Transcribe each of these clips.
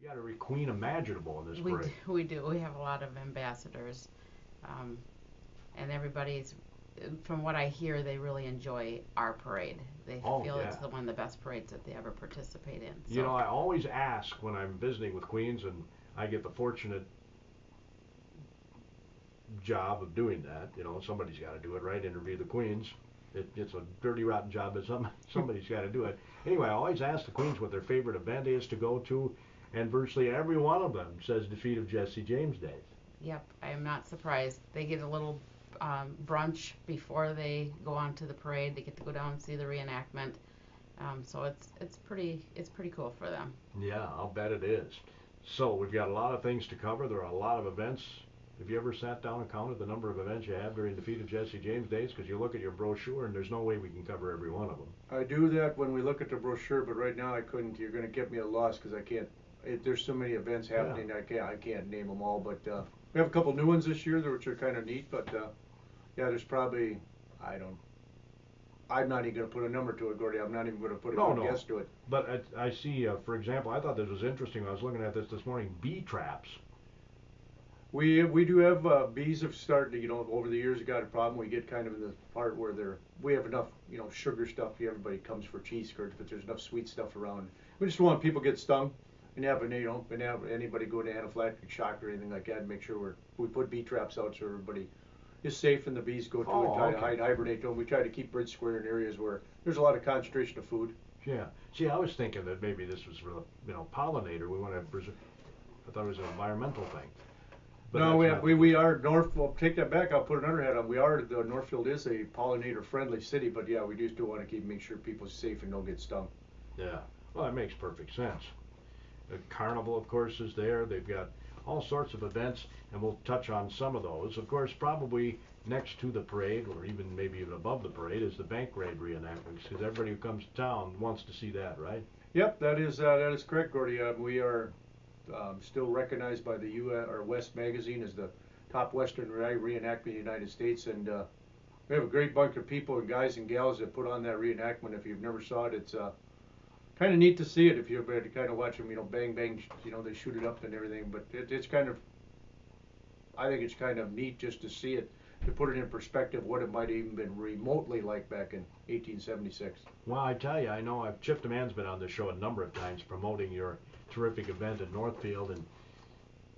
You got every queen imaginable in this parade. We do. We have a lot of ambassadors, um, and everybody's. From what I hear, they really enjoy our parade. They Oh feel yeah. it's one of the best parades that they ever participate in. You know, So, I always ask when I'm visiting with queens, and I get the fortunate job of doing that. You know, somebody's got to do it, right? Interview the queens. It's a dirty, rotten job, but somebody's got to do it. Anyway, I always ask the queens what their favorite event is to go to, and virtually every one of them says defeat of Jesse James Days. yep, I am not surprised. They get a little brunch before they go on to the parade. They get to go down and see the reenactment. So it's pretty cool for them. Yeah, I'll bet it is. So we've got a lot of things to cover. There are a lot of events. Have you ever sat down and counted the number of events you have during the Defeat of Jesse James Days? Because you look at your brochure and there's no way we can cover every one of them. I do that when we look at the brochure, but right now I couldn't. You're going to get me a loss because I can't. There's so many events Yeah. happening. I can't name them all. But we have a couple new ones this year, which are kind of neat. But yeah, there's probably I don't. I'm not even going to put a number to it, Gordy. I'm not even going to put a No, good no. guess to it. But I see, for example, I thought this was interesting. I was looking at this morning. Bee traps. We do have bees have started. Over the years, got a problem. We get kind of in the part where we have enough sugar stuff. Everybody comes for cheese curds, but there's enough sweet stuff around. We just don't want people get stung and have anybody go to anaphylactic shock or anything like that. And make sure we put bee traps out so everybody is safe and the bees go to it. Oh, Try to okay. hibernate them. We try to keep Bridge Square in areas where there's a lot of concentration of food. Yeah. See, I was thinking that maybe this was for the pollinator. We want to preserve. I thought it was an environmental thing. But No, that's we not have, the we case. are North. Well, take that back. I'll put another hat on. The Northfield is a pollinator friendly city, but yeah, we do still want to make sure people are safe and don't get stung. Yeah. Well, that makes perfect sense. The carnival, of course, is there. They've got all sorts of events, and we'll touch on some of those. Of course, probably next to the parade, or maybe even above the parade, is the bank raid reenactments, because everybody who comes to town wants to see that, right? Yep, that is correct, Gordy. We are still recognized by the U.S. or West magazine as the top Western reenactment in the United States, and we have a great bunch of people and guys and gals that put on that reenactment. If you've never saw it, it's kind of neat to see it. If you're able to kind of watch them, bang bang, they shoot it up and everything. But it's kind of, I think it's kind of neat just to see it, to put it in perspective what it might have even been remotely like back in 1876. Well, I tell you, I know Chip Demann's been on the show a number of times promoting your terrific event at Northfield, and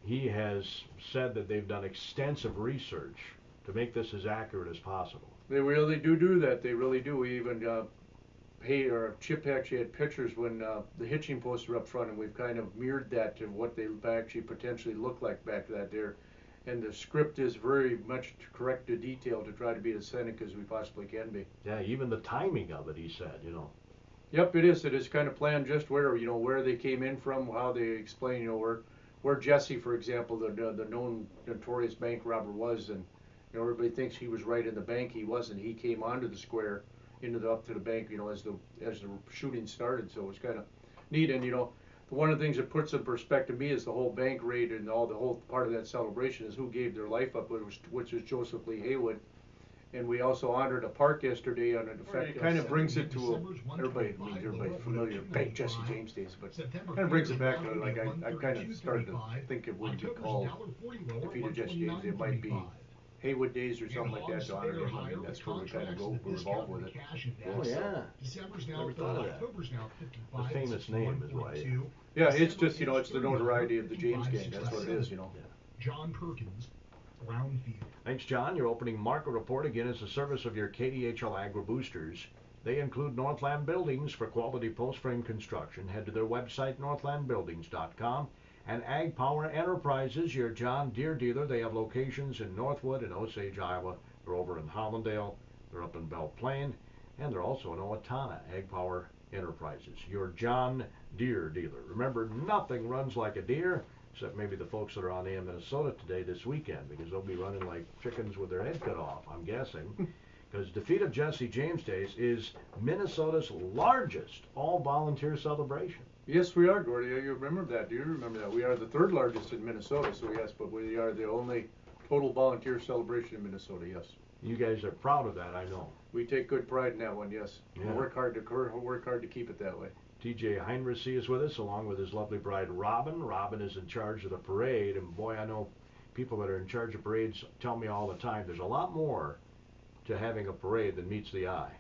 he has said that they've done extensive research to make this as accurate as possible. They really do that. They really do. We even Chip actually had pictures when the hitching posts were up front, and we've kind of mirrored that to what they actually potentially looked like back that there. And the script is very much correct to detail to try to be as authentic as we possibly can be. Yeah, even the timing of it, he said. Yep, it is. It is kind of planned just where they came in from, how they explain, where Jesse, for example, the known notorious bank robber was, and everybody thinks he was right in the bank. He wasn't. He came onto the square, up to the bank, as the shooting started. So it was kind of neat, and one of the things that puts in perspective to me is the whole bank raid and the whole part of that celebration is who gave their life up, which was Joseph Lee Haywood. And we also honored a park yesterday on it. It kind of brings it to everybody familiar Bank Jesse James days, but kind of brings it back to like I kind of started to think it wouldn't be called Defeat of Jesse James. It might be Haywood Days or something like that to honor him. I mean, that's where we kind of go revolve with it. Oh yeah, never thought of that. The famous name is why. Yeah, it's just it's the notoriety of the James gang. That's what it is. Yeah. John Perkins, Brownfield. Thanks, John. Your opening market report again is the service of your KDHL Agri Boosters. They include Northland Buildings for quality post-frame construction. Head to their website, northlandbuildings.com. And Ag Power Enterprises, your John Deere dealer. They have locations in Northwood and Osage, Iowa. They're over in Hollandale. They're up in Belle Plaine. And they're also in Owatonna. Ag Power Enterprises, your John Deere dealer. Remember, nothing runs like a deer, except maybe the folks that are on AM Minnesota today this weekend, because they'll be running like chickens with their head cut off, I'm guessing. Because Defeat of Jesse James Days is Minnesota's largest all-volunteer celebration. Yes, we are, Gordy. You remember that? Do you remember that? We are the third largest in Minnesota, so yes, but we are the only total volunteer celebration in Minnesota, yes. You guys are proud of that, I know. We take good pride in that one, yes. Yeah. We'll work hard to keep it that way. TJ Heinracy is with us, along with his lovely bride, Robin. Robin is in charge of the parade, and boy, I know people that are in charge of parades tell me all the time, there's a lot more to having a parade than meets the eye.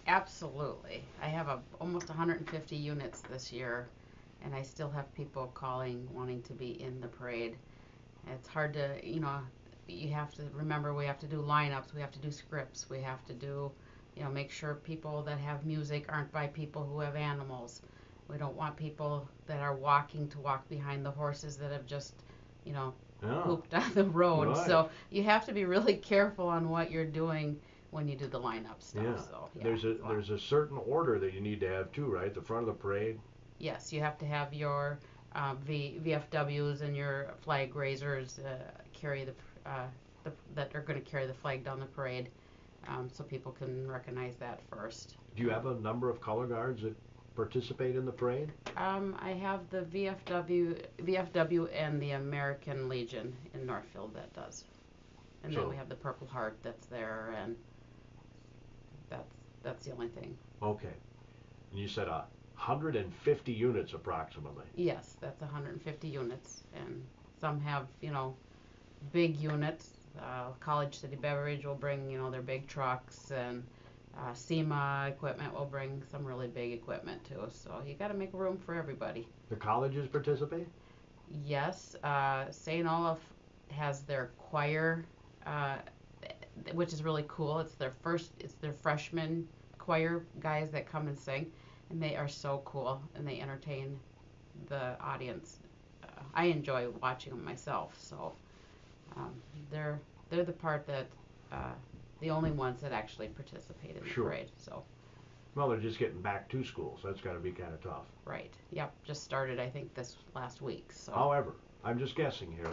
Absolutely. I have almost 150 units this year, and I still have people calling wanting to be in the parade. It's hard to, you have to remember we have to do lineups, we have to do scripts, we have to do, make sure people that have music aren't by people who have animals. We don't want people that are walking to walk behind the horses that have just, pooped on the road. Right. So you have to be really careful on what you're doing when you do the lineup stuff. Yeah. So, There's a certain order that you need to have too, right? The front of the parade. Yes, you have to have your VFWs and your flag raisers carry that are going to carry the flag down the parade, so people can recognize that first. Do you have a number of color guards that participate in the parade? I have the VFW and the American Legion in Northfield that does, and then we have the Purple Heart that's there, and that's the only thing. Okay, and you said 150 units approximately. Yes, that's 150 units, and some have big units. College City Beverage will bring their big trucks, and SEMA equipment will bring some really big equipment too. So you got to make room for everybody. The colleges participate? Yes, St. Olaf has their choir, which is really cool. It's their freshman choir guys that come and sing, and they are so cool, and they entertain the audience. I enjoy watching them myself, so they're the part that the only ones that actually participate in the parade. So. Well, they're just getting back to school, so that's got to be kind of tough. Right. Yep. Just started, I think, this last week. So. However, I'm just guessing here.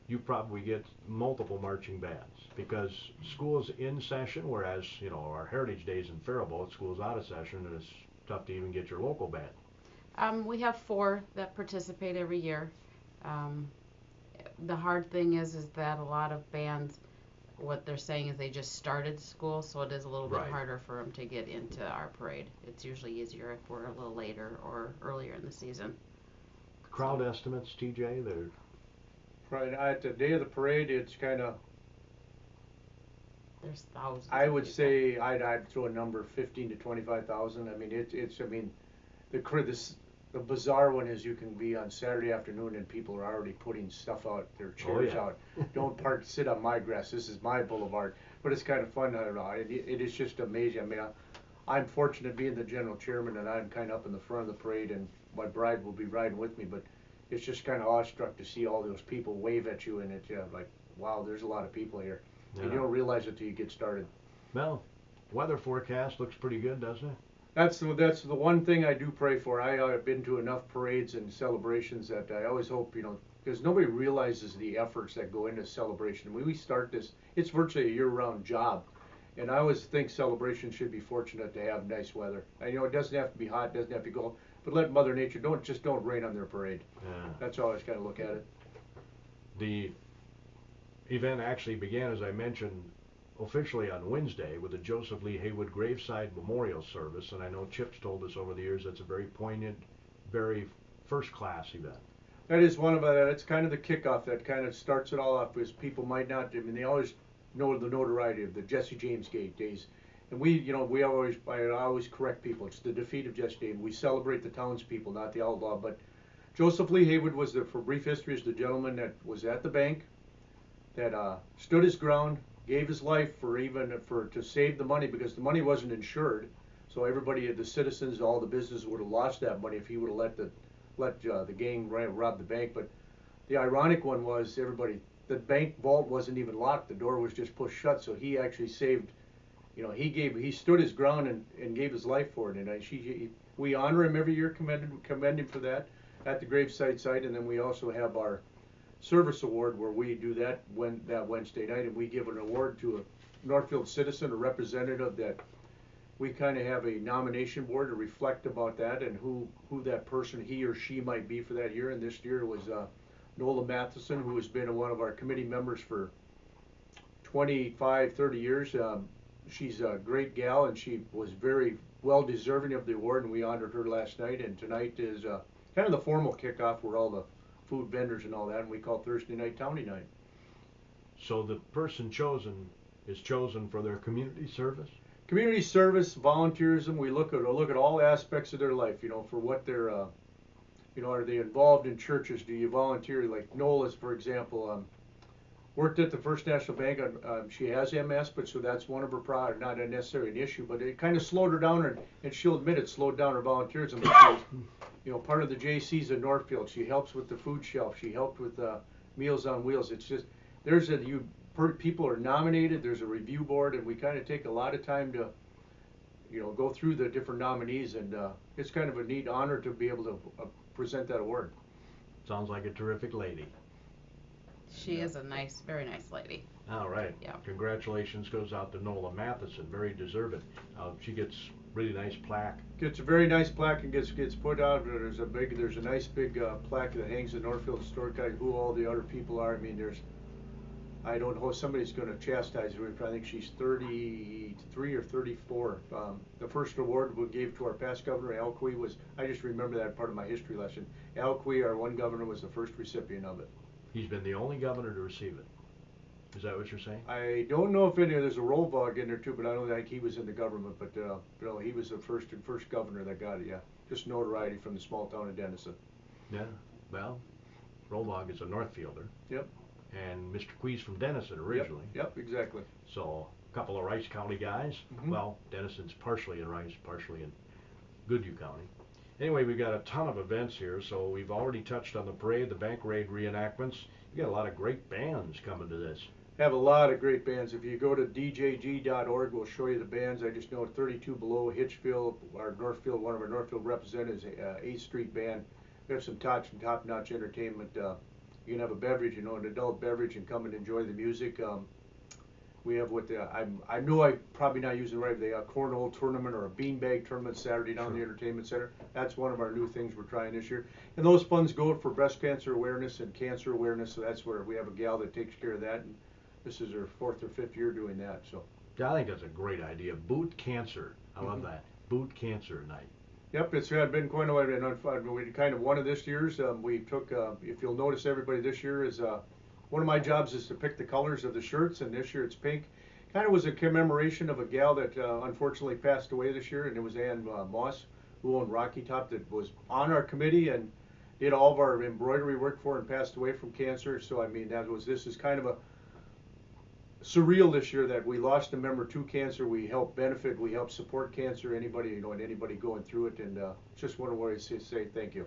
You probably get multiple marching bands because school's in session, whereas our Heritage Days in Faribault, school's out of session, and it's tough to even get your local band. We have 4 that participate every year. The hard thing is that a lot of bands, what they're saying is they just started school, so it is a little bit harder for them to get into our parade. It's usually easier if we're a little later or earlier in the season. Crowd estimates, TJ, they're... Right, at the day of the parade, it's kind of... There's thousands. I would say I'd throw a number 15 to 25,000. I mean, the bizarre one is you can be on Saturday afternoon and people are already putting stuff out, their chairs out. Don't sit on my grass. This is my boulevard. But it's kind of fun. I don't know. It is just amazing. I mean, I'm fortunate being the general chairman, and I'm kind of up in the front of the parade, and my bride will be riding with me. But it's just kind of awestruck to see all those people wave at you, and it's like, wow, there's a lot of people here. Yeah. And you don't realize it till you get started. Well, weather forecast looks pretty good, doesn't it? That's the one thing I do pray for. I've been to enough parades and celebrations that I always hope, because nobody realizes the efforts that go into celebration. When we start this, it's virtually a year-round job. And I always think celebration should be fortunate to have nice weather. And, it doesn't have to be hot, doesn't have to be cold, but let Mother Nature, don't rain on their parade. Yeah. That's how I always kind of look at it. The event actually began, as I mentioned, officially on Wednesday with the Joseph Lee Haywood Graveside Memorial Service, and I know Chip's told us over the years that's a very poignant, very first-class event. That is one of it's kind of the kickoff that kind of starts it all off, because people might not, they always know the notoriety of the Jesse James Gate days, and I always correct people. It's the defeat of Jesse James. We celebrate the townspeople, not the outlaw. But Joseph Lee Haywood was for brief history, is the gentleman that was at the bank, that stood his ground, gave his life to save the money, because the money wasn't insured. So everybody, the citizens, all the businesses would have lost that money if he would have let the gang rob the bank. But the ironic one was the bank vault wasn't even locked. The door was just pushed shut. So he actually saved. He stood his ground and gave his life for it. And we honor him every year, commend him for that at the graveside site. And then we also have our service award where we do that Wednesday night, and we give an award to a Northfield citizen or representative that we kind of have a nomination board to reflect about that and who that person, he or she, might be for that year. And this year was Nola Matheson, who has been one of our committee members for 25, 30 years. She's a great gal, and she was very well deserving of the award, and we honored her last night. And tonight is kind of the formal kickoff where all the food vendors and all that, and we call Thursday night Townie Night. So the person chosen is chosen for their community service? Community service, volunteerism. We look at all aspects of their life. For what they're, are they involved in churches? Do you volunteer? Like Nola's, for example, worked at the First National Bank. She has MS, but so that's one of her problems. Not necessarily an issue, but it kind of slowed her down, and she'll admit it slowed down her volunteerism. Part of the JC's in Northfield. She helps with the food shelf. She helped with Meals on Wheels. It's just people are nominated. There's a review board, and we kind of take a lot of time to, go through the different nominees, and it's kind of a neat honor to be able to present that award. Sounds like a terrific lady. She is a very nice lady. All right. Yeah. Congratulations goes out to Nola Matheson. Very deserving. She gets really nice plaque. Gets a very nice plaque and gets put out. There's a nice big plaque that hangs at Northfield Historic Guide. Who all the other people are. I mean, I don't know. Somebody's going to chastise her. I think she's 33 or 34. The first award we gave to our past governor, Al Quee, was. I just remember that part of my history lesson. Al Quee, our one governor, was the first recipient of it. He's been the only governor to receive it. Is that what you're saying? I don't know if there's a Rolvog in there too, but I don't think he was in the government. But he was the first governor that got it. Yeah, just notoriety from the small town of Denison. Yeah. Well, Rolvog is a Northfielder. Yep. And Mr. Quee's from Denison originally. Yep, exactly. So a couple of Rice County guys. Mm-hmm. Well, Denison's partially in Rice, partially in Goodhue County. Anyway, we've got a ton of events here, so we've already touched on the parade, the bank raid reenactments. You got a lot of great bands coming to this. Have a lot of great bands. If you go to djg.org, we'll show you the bands. I just know 32 Below, Hitchfield, one of our Northfield representatives, 8th Street Band. We have some top-notch entertainment. You can have a beverage, an adult beverage, and come and enjoy the music. We have I know I'm probably not using it right, the cornhole tournament or a beanbag tournament Saturday down in the entertainment center. That's one of our new things we're trying this year. And those funds go for breast cancer awareness and cancer awareness, so that's where we have a gal that takes care of that. And this is her 4th or 5th year doing that. So I think that's a great idea. Boot Cancer. I love that. Boot Cancer Night. Yep, it's been quite a while. And we kind of one of this year's. We took, if you'll notice, everybody this year is one of my jobs is to pick the colors of the shirts, and this year it's pink. Kind of was a commemoration of a gal that unfortunately passed away this year, and it was Ann Moss, who owned Rocky Top, that was on our committee and did all of our embroidery work for and passed away from cancer. So I mean, this is kind of a surreal this year that we lost a member to cancer. We help benefit, we help support cancer, anybody, and anybody going through it, and just want to say thank you.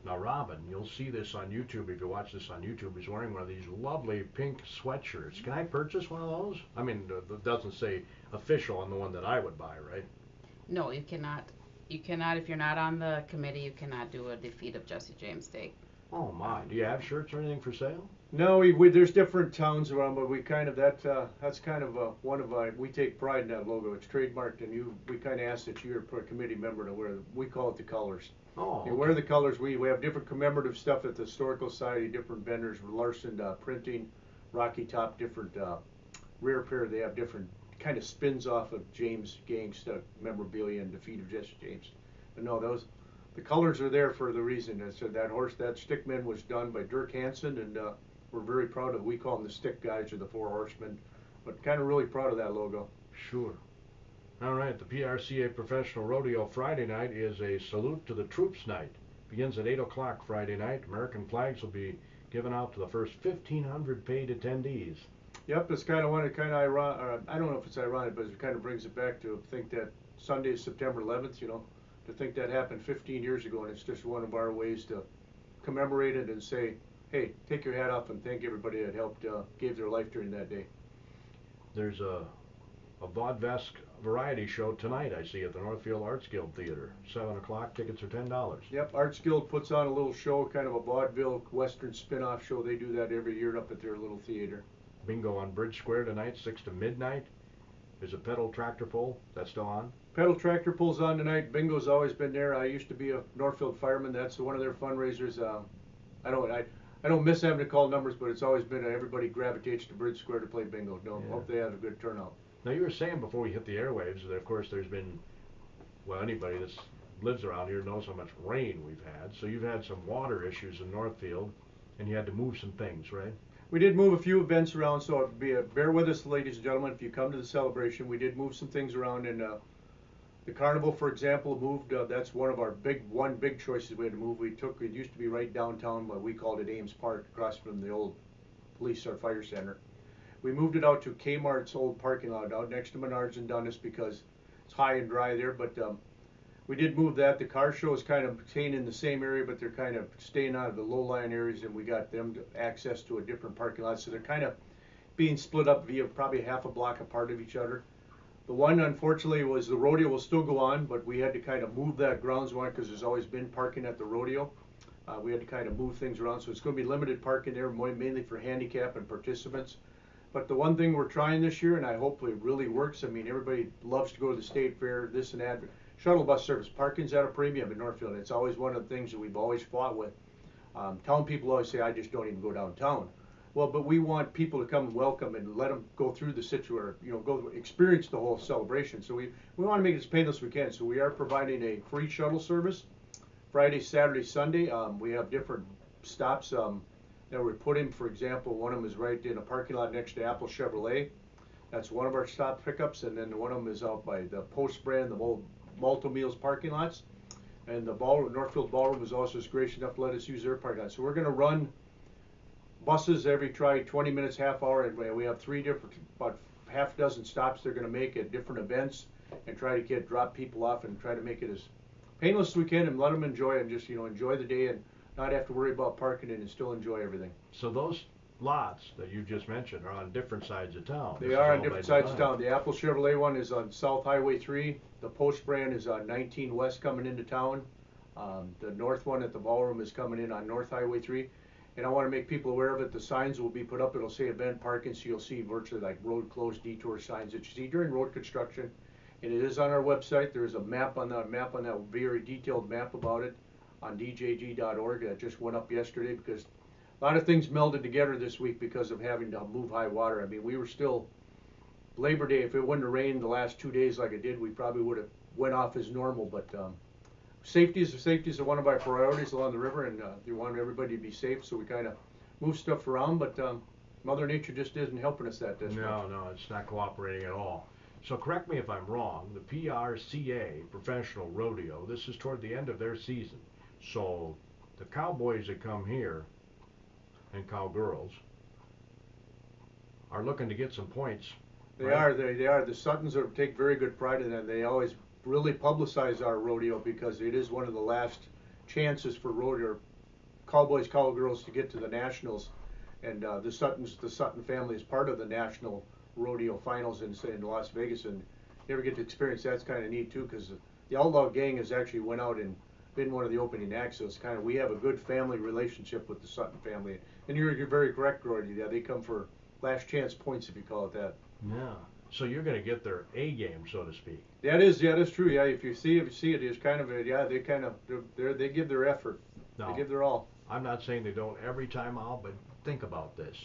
Now, Robin, you'll see this on YouTube. If you watch this on YouTube, he's wearing one of these lovely pink sweatshirts. Can I purchase one of those? I mean, it doesn't say official on the one that I would buy, right? No, you cannot. You cannot, if you're not on the committee, you cannot do a defeat of Jesse James Day. Oh my! Do you have shirts or anything for sale? No, there's different towns around, but we kind of that's kind of one of our. We take pride in that logo. It's trademarked, and we kind of ask that you're a committee member to wear. We call it the colors. Oh. Okay. You wear the colors. We have different commemorative stuff at the Historical Society. Different vendors, Larson Printing, Rocky Top, different Rare Pair. They have different kind of spins off of James gang stuff, memorabilia, and defeat of Jesse James. But no, the colors are there for the reason. So that stickman was done by Dirk Hansen, and we're very proud of. We call them the stick guys or the 4 horsemen, but kind of really proud of that logo. Sure. All right, the PRCA Professional Rodeo Friday night is a Salute to the Troops night. Begins at 8 o'clock Friday night. American flags will be given out to the first 1,500 paid attendees. Yep, it's kind of ironic. I don't know if it's ironic, but it kind of brings it back to think that Sunday is September 11th, to think that happened 15 years ago, and it's just one of our ways to commemorate it and say, hey, take your hat off and thank everybody that helped, gave their life during that day. There's a vaudevesque variety show tonight, I see, at the Northfield Arts Guild Theater. 7 o'clock, tickets are $10. Yep, Arts Guild puts on a little show, kind of a vaudeville Western spin-off show. They do that every year up at their little theater. Bingo on Bridge Square tonight, 6 to midnight. There's a pedal tractor pull. That's still on? Pedal tractor pulls on tonight. Bingo's always been there. I used to be a Northfield fireman. That's one of their fundraisers. I don't miss having to call numbers, but it's always been everybody gravitates to Bridge Square to play bingo. Yeah. Hope they have a good turnout. Now, you were saying before we hit the airwaves that, of course, there's been well, anybody that lives around here knows how much rain we've had. So you've had some water issues in Northfield, and you had to move some things, right? We did move a few events around, so bear with us, ladies and gentlemen. If you come to the celebration, we did move some things around, and the carnival, for example, moved. That's one of our big choices we had to move. We took, it used to be right downtown, but we called it Ames Park, across from the old police or fire center. We moved it out to Kmart's old parking lot, out next to Menards and Dundas, because it's high and dry there. But we did move that. The car show is kind of contained in the same area, but they're kind of staying out of the low-lying areas, and we got them access to a different parking lot. So they're kind of being split up via probably half a block apart of each other. The one, unfortunately, was the rodeo will still go on, but we had to kind of move that grounds one because there's always been parking at the rodeo. We had to kind of move things around, so it's going to be limited parking there, mainly for handicap and participants. But the one thing we're trying this year, and I hope it really works, I mean, everybody loves to go to the state fair, this and that. Shuttle bus service, parking's at a premium in Northfield. It's always one of the things that we've always fought with. Town people always say, I just don't even go downtown. Well, but we want people to come and welcome and let them go through the situation, go experience the whole celebration. So we want to make it as painless as we can. So we are providing a free shuttle service Friday, Saturday, Sunday. We have different stops that we put in. For example, one of them is right in a parking lot next to Apple Chevrolet. That's one of our stop pickups, and then one of them is out by the Post Brand, the old Malto Meals parking lots. And the Northfield Ballroom is also gracious enough to let us use their parking lot. So we're going to run buses every 20 minutes, half hour, and we have about half a dozen stops they're going to make at different events, and try to drop people off and try to make it as painless as we can and let them enjoy it, and just enjoy the day and not have to worry about parking and still enjoy everything. So those lots that you just mentioned are on different sides of town. They are on different sides of town. The Apple Chevrolet one is on South Highway 3. The Post Brand is on 19 West coming into town. The north one at the ballroom is coming in on North Highway 3. And I want to make people aware of it. The signs will be put up. It'll say event parking, so you'll see virtually like road closed detour signs that you see during road construction. And it is on our website. There is a map on that very detailed map about it on djg.org. That just went up yesterday because a lot of things melded together this week because of having to move high water. I mean, we were still Labor Day. If it wouldn't have rained the last 2 days like it did, we probably would have went off as normal. But safety is one of our priorities along the river, and we want everybody to be safe, so we kind of move stuff around. But Mother Nature just isn't helping us that much. No, it's not cooperating at all. So correct me if I'm wrong. The PRCA Professional Rodeo, this is toward the end of their season. So the cowboys that come here and cowgirls are looking to get some points. They are. The Suttons take very good pride in that. They always really publicize our rodeo because it is one of the last chances for rodeo cowboys, cowgirls to get to the nationals. And the Sutton family is part of the national rodeo finals in Las Vegas, and you ever get to experience that's kind of neat too, because the Outlaw Gang has actually went out and been one of the opening acts. So it's kind of, we have a good family relationship with the Sutton family. And you're very correct, Gordy. Yeah, they come for last chance points, if you call it that. Yeah. So you're going to get their A game, so to speak. That's true. Yeah, if you see it, it's kind of they give their effort. No, they give their all. I'm not saying they don't every time out, but think about this.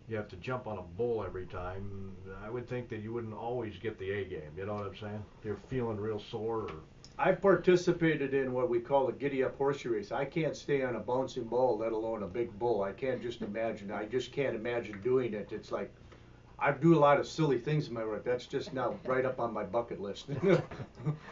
You have to jump on a bull every time. I would think that you wouldn't always get the A game. You know what I'm saying? You're feeling real sore. I've participated in what we call a giddy-up horsey race. I can't stay on a bouncing ball, let alone a big bull. I can't just imagine. I just can't imagine doing it. It's like, I do a lot of silly things in my life. That's just now right up on my bucket list.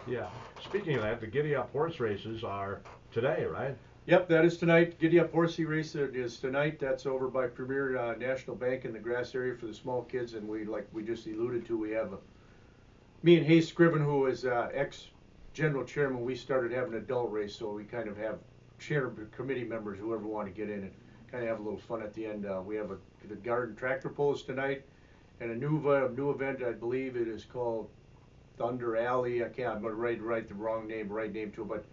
Yeah. Speaking of that, the giddy-up horse races are today, right? Yep, that is tonight. Giddy-up horsey race is tonight. That's over by Premier National Bank in the grass area for the small kids. And like we just alluded to, we have me and Hayes Scriven, who is ex-general chairman. We started having an adult race, so we kind of have committee members, whoever want to get in and kind of have a little fun at the end. We have the garden tractor pulls tonight, and a new event. I believe it is called Thunder Alley. I'm going to write the right name to it, but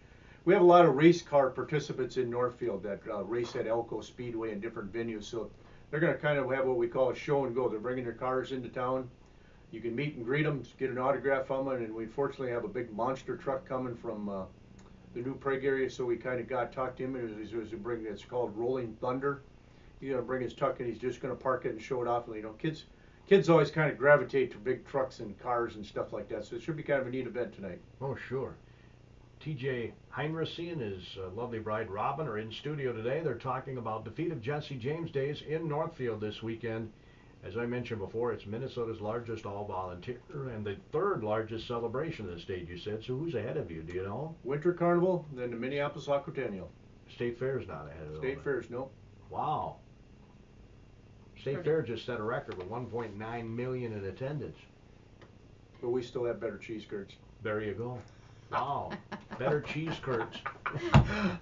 we have a lot of race car participants in Northfield that race at Elko Speedway and different venues. So they're going to kind of have what we call a show and go. They're bringing their cars into town. You can meet and greet them, get an autograph from them, and we fortunately have a big monster truck coming from the New Prague area. So we kind of talked to him, and it's called Rolling Thunder. He's going to bring his truck, and he's just going to park it and show it off. And kids kids always kind of gravitate to big trucks and cars and stuff like that. So it should be kind of a neat event tonight. Oh, sure. TJ Heinracy and his lovely bride Robin are in studio today. They're talking about defeat of Jesse James Days in Northfield this weekend. As I mentioned before, it's Minnesota's largest all-volunteer and the third largest celebration in the state, you said. So who's ahead of you, do you know? Winter Carnival, then the Minneapolis Aquatennial. State Fair's not ahead of it. State Fair's, no. Wow. State Fair just set a record with 1.9 million in attendance. But we still have better cheese curds. There you go. Wow. Better cheese curds.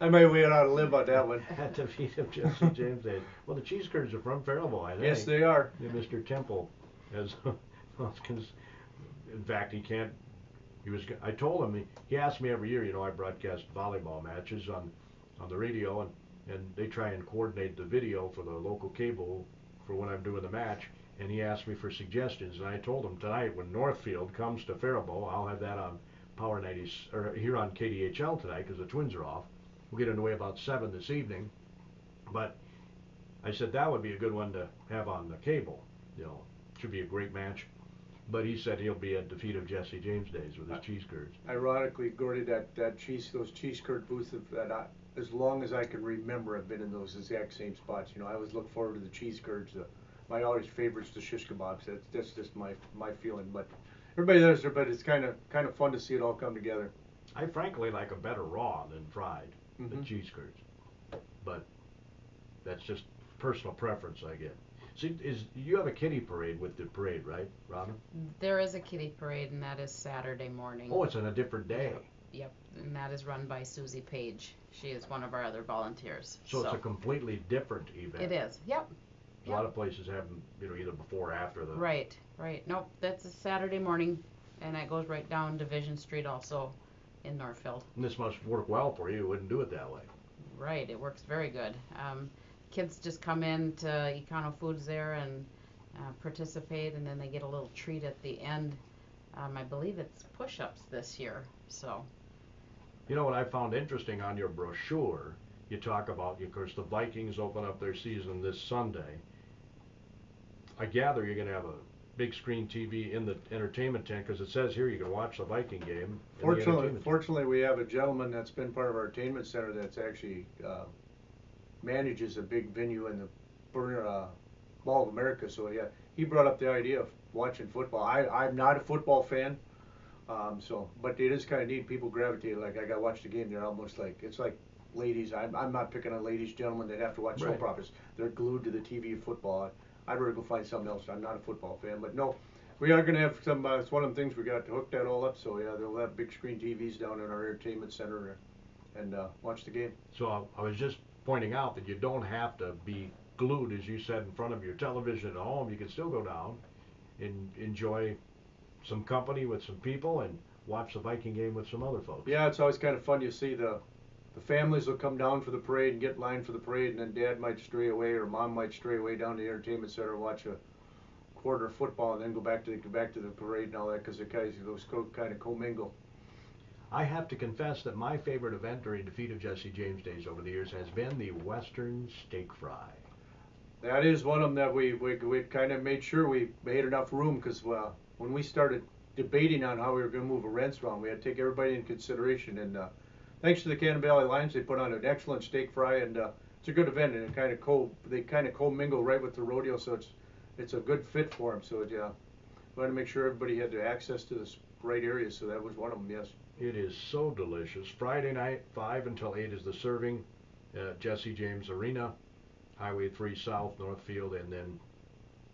I might wait out to live on that one. At the feet of Jesse James Days. Well, the cheese curds are from Faribault, I think. Yes, they are. Yeah, Mr. Temple has, in fact, he can't. I told him, he asks me every year, I broadcast volleyball matches on the radio, and they try and coordinate the video for the local cable for when I'm doing the match, and he asked me for suggestions, and I told him tonight when Northfield comes to Faribault, I'll have that on Power 90, or here on KDHL tonight because the Twins are off. We'll get underway about 7 this evening, but I said that would be a good one to have on the cable. Should be a great match. But he said he'll be at defeat of Jesse James Days with his cheese curds. Ironically, Gordy, those cheese curd booths as long as I can remember, I've been in those exact same spots. I always look forward to the cheese curds. My always favorite's the shish kebabs. That's just my feeling. But everybody does there. But it's kind of fun to see it all come together. I frankly like a better raw than fried, the cheese curds. But that's just personal preference, I get. See, you have a kiddie parade with the parade, right, Robin? There is a kiddie parade, and that is Saturday morning. Oh, it's on a different day. Yep, and that is run by Susie Page. She is one of our other volunteers. So it's a completely different event. It is, yep. A lot of places have them, either before or after the... Right. Nope, that's a Saturday morning, and that goes right down Division Street also in Northfield. And this must work well for you. You wouldn't do it that way. Right, it works very good. Kids just come in to Econo Foods there and participate, and then they get a little treat at the end. I believe it's push-ups this year, so... You know what I found interesting on your brochure? You talk about, of course, the Vikings open up their season this Sunday. I gather you're going to have a big screen TV in the entertainment tent, because it says here you can watch the Viking game. Fortunately, we have a gentleman that's been part of our entertainment center that's actually manages a big venue in the Mall of America. So yeah, he brought up the idea of watching football. I'm not a football fan, but it is kind of neat. People gravitate. Like I got to watch the game. They're almost like it's like ladies. I'm not picking on ladies, gentlemen that have to watch soap operas. They're glued to the TV of football. I'd rather go find something else. I'm not a football fan, but no, we are going to have some. It's one of the things we got to hook that all up. So yeah, they'll have big screen TVs down in our entertainment center and watch the game. So I was just pointing out that you don't have to be glued, as you said, in front of your television at home. You can still go down and enjoy some company with some people and watch the Viking game with some other folks. Yeah, it's always kind of fun. You see the families will come down for the parade and get lined for the parade, and then dad might stray away or mom might stray away down to the entertainment center and watch a quarter of football and then go back to the parade and all that, because the guys kind of commingle. I have to confess that my favorite event during defeat of Jesse James Days over the years has been the Western Steak Fry. That is one of them that we kind of made sure we made enough room, because when we started debating on how we were going to move events around, we had to take everybody into consideration. And thanks to the Cannon Valley Lions, they put on an excellent steak fry, and it's a good event. And they kind of co-mingle right with the rodeo, so it's a good fit for them. So yeah, we wanted to make sure everybody had the access to the right areas. So that was one of them. Yes. It is so delicious. Friday night, 5 until 8 is the serving at Jesse James Arena, Highway 3 South, Northfield, and then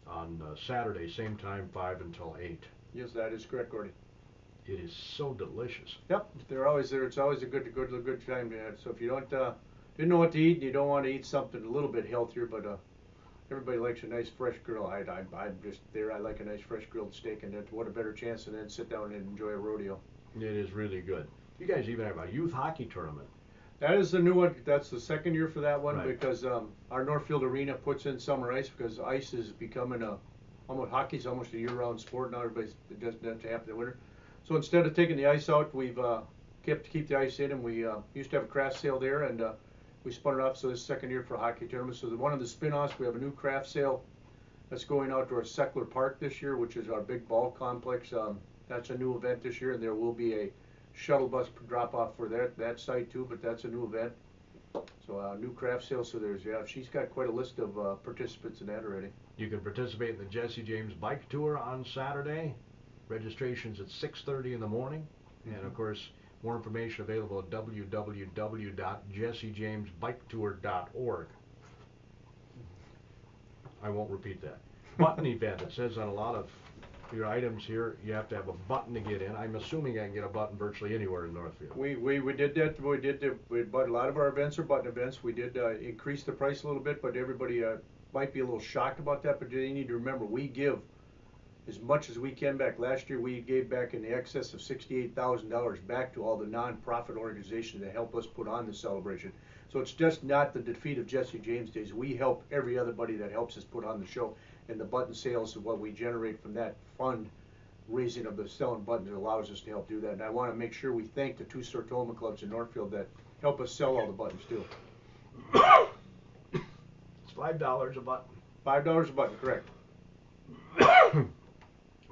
on Saturday, same time, 5 until 8. Yes, that is correct, Gordy. It is so delicious. Yep, they're always there. It's always a good time to have. So if you didn't know what to eat, and you don't want to eat something a little bit healthier, but everybody likes a nice fresh grill. I'm just there. I like a nice fresh grilled steak, and what a better chance than then sit down and enjoy a rodeo. It is really good. You guys even have a youth hockey tournament. That is the new one. That's the second year for that one, right, because our Northfield Arena puts in summer ice, because ice is becoming hockey's almost a year-round sport now. Everybody doesn't have to happen in the winter. So instead of taking the ice out, we've keep the ice in, and we used to have a craft sale there, and we spun it off. So this is the second year for a hockey tournament. So one of the spin-offs, we have a new craft sale That's going out to our Seckler Park this year, which is our big ball complex. That's a new event this year, and there will be a shuttle bus drop off for that site too, but that's a new event. So new craft sale, so she's got quite a list of participants in that already. You can participate in the Jesse James Bike Tour on Saturday. Registration's at 6:30 in the morning. And of course, more information available at www.jessejamesbiketour.org. I won't repeat that. Button event. It says on a lot of your items here, you have to have a button to get in. I'm assuming I can get a button virtually anywhere in Northfield. We did that. But a lot of our events are button events. We did increase the price a little bit, but everybody might be a little shocked about that. But they need to remember, we give as much as we can back. Last year, we gave back in the excess of $68,000 back to all the nonprofit organizations that help us put on the celebration. So it's just not the defeat of Jesse James Days. We help every other buddy that helps us put on the show, and the button sales of what we generate from that fund raising of the selling buttons allows us to help do that. And I want to make sure we thank the 2 Sortoma clubs in Northfield that help us sell all the buttons too. It's $5 a button. $5 a button, correct.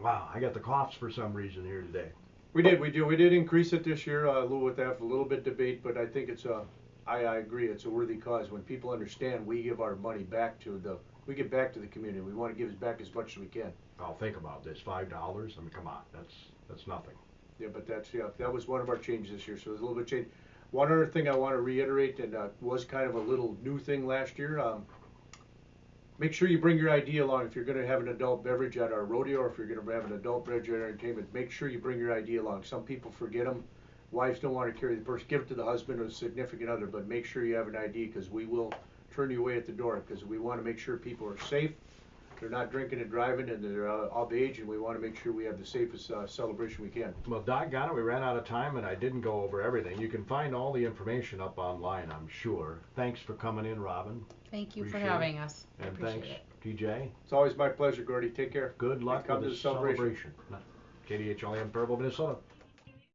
Wow, I got the coughs for some reason here today. We did increase it this year, a little bit debate, but I think it's I agree, it's a worthy cause. When people understand, we give our money back to the community. We want to give back as much as we can. I'll think about this. $5. I mean, come on, that's nothing. Yeah, but that was one of our changes this year. So there's a little bit of change. One other thing I want to reiterate, and was kind of a little new thing last year. Make sure you bring your ID along if you're going to have an adult beverage at our rodeo, or if you're going to have an adult beverage at our entertainment. Make sure you bring your ID along. Some people forget them. Wives don't want to carry the purse. Give it to the husband or the significant other, but make sure you have an ID, because we will turn you away at the door, because we want to make sure people are safe. They're not drinking and driving, and they're of age, and we want to make sure we have the safest celebration we can. Well, doggone it, we ran out of time, and I didn't go over everything. You can find all the information up online, I'm sure. Thanks for coming in, Robin. Thank you Appreciate for having us. And Appreciate thanks, it. TJ. It's always my pleasure, Gordy. Take care. Good luck Come with to the celebration. KDHL in Faribault, Minnesota.